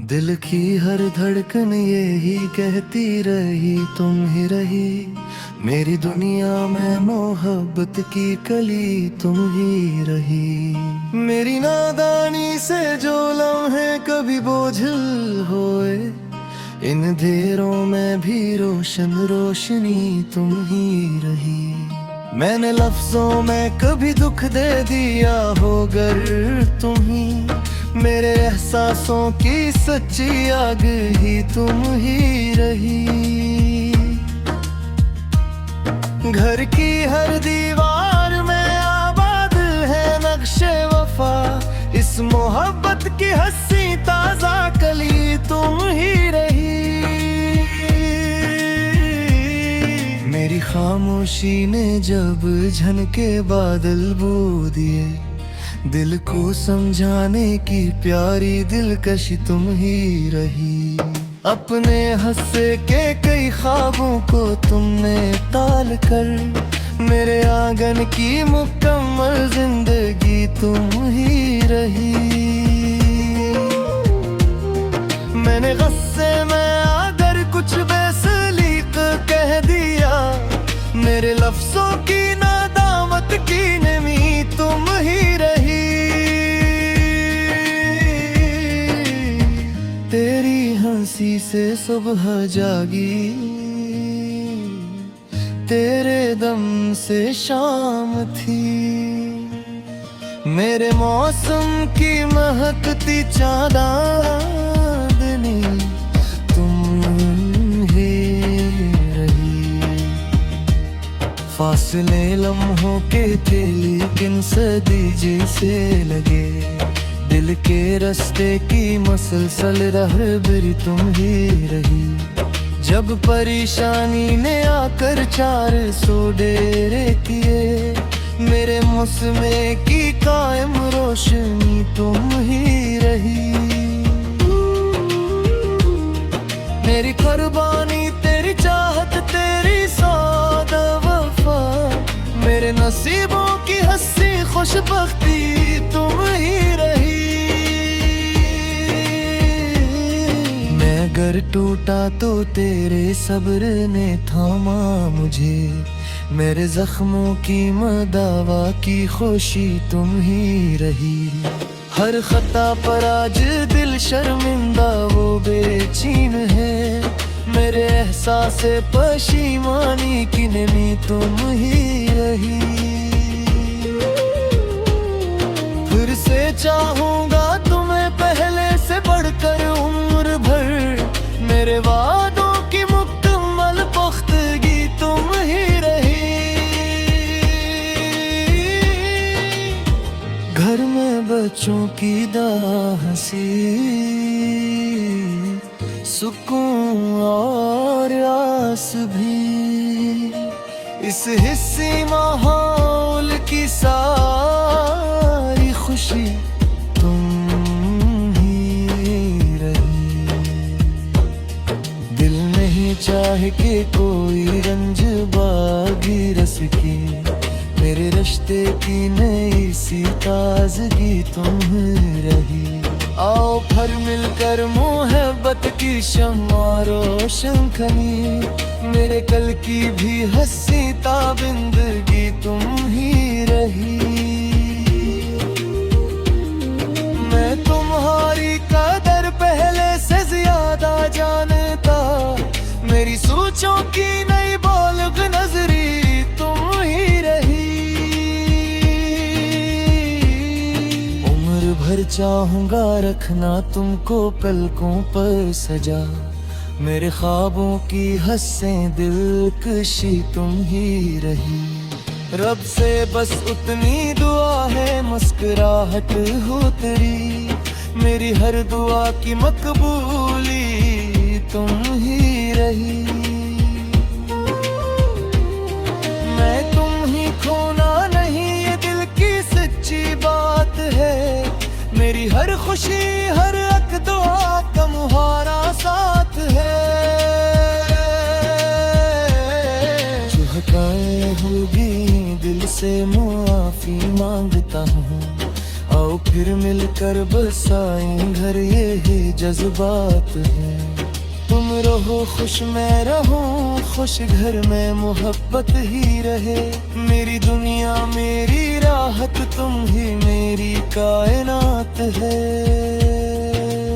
दिल की हर धड़कन यही कहती रही, तुम ही रही मेरी दुनिया में, मोहब्बत की कली तुम ही रही। मेरी नादानी से जो लम्हे कभी बोझिल होए, इन अंधेरों में भी रोशन रोशनी तुम ही रही। मैंने लफ्जों में कभी दुख दे दिया हो गर तुम ही, मेरे एहसासों की सच्ची आग ही तुम ही रही। घर की हर दीवार में आबाद है नक्शे वफा, इस मोहब्बत की हंसी ताजा कली तुम ही रही। मेरी खामोशी ने जब झनके बादल बू दिए, दिल को समझाने की प्यारी दिलकशी तुम ही रही। अपने हंसे के कई ख्वाबों को तुमने टाल कर, मेरे आंगन की मुकम्मल जिंदगी तुम ही रही। मैंने गुस्से में आकर कुछ बेसलीक कह दिया, मेरे लफ्जों की नादामत की नमी तुम ही रही। तेरी हंसी से सुबह जागी, तेरे दम से शाम थी, मेरे मौसम की महकती चांदनी तुम ही रही। फासले लम्हों के थे लेकिन सदी जैसे लगे, दिल के रास्ते की मसलसल रहबरी तुम ही रही। जब परेशानी ने आकर 400 डेरे किए, मेरे मौसमे की कायम रोशनी तुम ही रही। मेरी कुर्बानी तेरी चाहत तेरी सौदा वफा, मेरे नसीबों की हंसी खुशबख्ती तुम ही रही। मैं अगर टूटा तो तेरे सब्र ने थामा मुझे, मेरे जख्मों की मदावा की खुशी तुम ही रही। हर खता पर आज दिल शर्मिंदा वो बेचैन है, मेरे एहसास पशीमानी की नमी तुम ही रही। फिर से चाहूंगा तुम्हें पहले से बढ़कर उम्र भर, मेरे वादों की मुकम्मल पुख्तगी तुम ही रही। घर में बच्चों की दाहसी, सुकून और आस भी, इस हिस्सी माहौल की सारी खुशी तुम ही रही। दिल नहीं चाहे कि कोई रंज बागी रस की, मेरे रिश्ते की नई सी ताजगी तुम रही। आओ फिर मिलकर मोहब्बत की शम्मा रोशन करें, मेरे कल की भी हंसी ताबिंदगी तुम ही रही। मैं तुम्हारी कदर पहले से ज्यादा जानता, मेरी सोचों की नई बालिग नजरी तुम ही रही। उम्र भर चाहूंगा रखना तुमको पलकों पर सजा, मेरे ख्वाबों की हंसें दिलकशी तुम ही रही। रब से बस उतनी दुआ है मुस्कुराहट हो तेरी, मेरी हर दुआ की मकबूली तुम ही रही। मैं तुम ही खोना नहीं ये दिल की सच्ची बात है, मेरी हर खुशी हर एक दुआ तुम्हारा साथ है। जो हकाए होगी दिल से मुआफी मांगता हूँ, आओ फिर मिलकर बसाएं घर, ये ही जज्बात है। तुम रहो खुश मैं रहूं खुश, घर में मोहब्बत ही रहे। मेरी दुनिया मेरी राहत, तुम ही मेरी कायनात है।